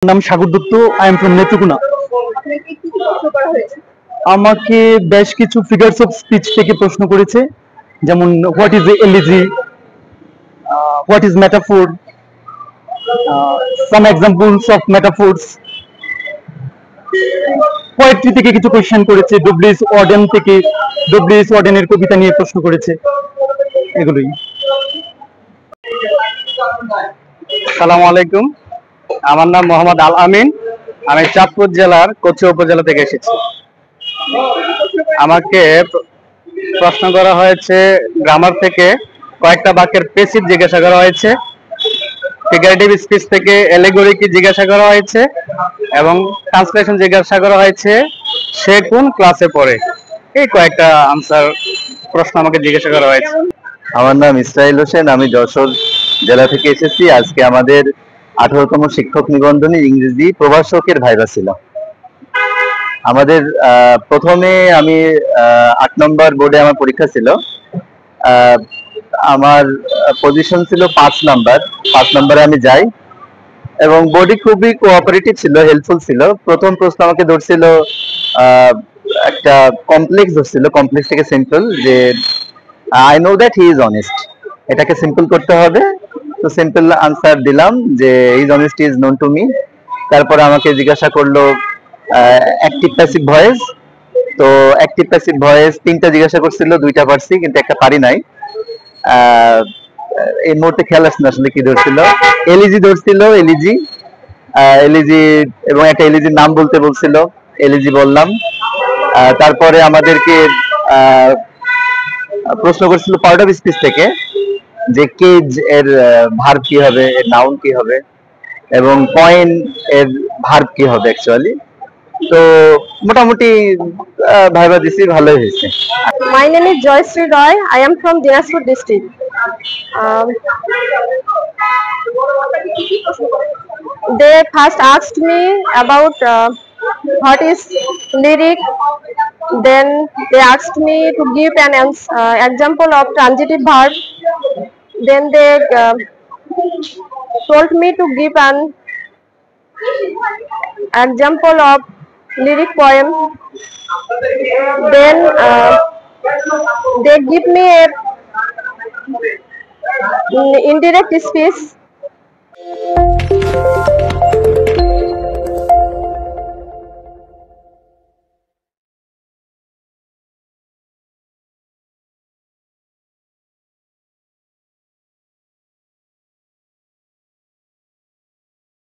নাম Sagar Dutta. I am from Netrokona. আমাকে বেশ কিছু ফিগারস অফ স্পিচ থেকে প্রশ্ন করেছে, যেমন what is elegy, what is metaphor, some examples of metaphors. Poetry থেকে কিছু কোয়েশ্চেন করেছে, ডব্লিউএস ওয়ার্ডেন থেকে ডব্লিউএস ওয়ার্ডেনের কবিতা নিয়ে প্রশ্ন করেছে, এগুলোই। আসসালামু আলাইকুম, আমার নাম মোহাম্মদ আল আমিন। আমি চাঁদপুর জেলার কচুয়া উপজেলা থেকে এসেছি। আমাকে প্রশ্ন করা হয়েছে গ্রামার থেকে, কয়েকটা বাক্যের প্যাসিভ জিজ্ঞাসা করা হয়েছে, ফিগারেটিভ স্পিচ থেকে অ্যালেগরি কি জিজ্ঞাসা করা হয়েছে, এবং ট্রান্সলেশন জিজ্ঞাসা করা হয়েছে সে কোন ক্লাসে পড়ে। এই কয়েকটা আনসার প্রশ্ন আমাকে জিজ্ঞাসা করা হয়েছে। আমার নাম ইসরাইল হোসেন, আমি যশোর জেলা থেকে এসেছি। আজকে আমাদের 18তম শিক্ষক নিবন্ধনী ইংরেজি প্রভাষকের ভাইভা ছিল। আমাদের প্রথমে আমি 8 নম্বর বোর্ডে আমার পরীক্ষা ছিল। আমার পজিশন ছিল 5 নাম্বার। 5 নম্বরে আমি যাই এবং বোর্ডে খুবই কোঅপারেটিভ ছিল, হেল্পফুল ছিল। প্রথম প্রশ্ন আমাকে ধরছিল একটা কমপ্লেক্স ধরছিল, কমপ্লেক্স থেকে সিম্পল, যে I know that he is honest, এটাকে সিম্পল করতে হবে। তো সিম্পল আনসার দিলাম যে he is honest is known to me. তারপরে আমাকে জিজ্ঞাসা করলো অ্যাক্টিভ প্যাসিভ ভয়েস। তো অ্যাক্টিভ প্যাসিভ ভয়েস 3টা জিজ্ঞাসা করছিল, 2টা পারছি কিন্তু একটা পারি নাই। এই মুহূর্তে খেয়াল আসছে না আসলে কি ধরছিল। এলিজি ধরছিল, এলিজি এলিজি এবং একটা এলিজির নাম বলতে বলছিল, এলিজি বললাম। তারপরে আমাদেরকে প্রশ্ন করছিল পার্ট অফ স্পিচ থেকে, যে কেজ এর ভার্ব কি হবে, এর নাউন কি হবে, এবং কয়েন এর ভার্ব কি হবে অ্যাকচুয়ালি। তো মোটামুটি ভাইবা দিছি, ভালোই হয়েছে। My name is Joyশ্রী Roy. I am from Dinajpur district. They first asked me about what is lyric. Then they asked me to give an example of transitive verb. Then they told me to give an example of lyric poem. Then they give me a indirect speech.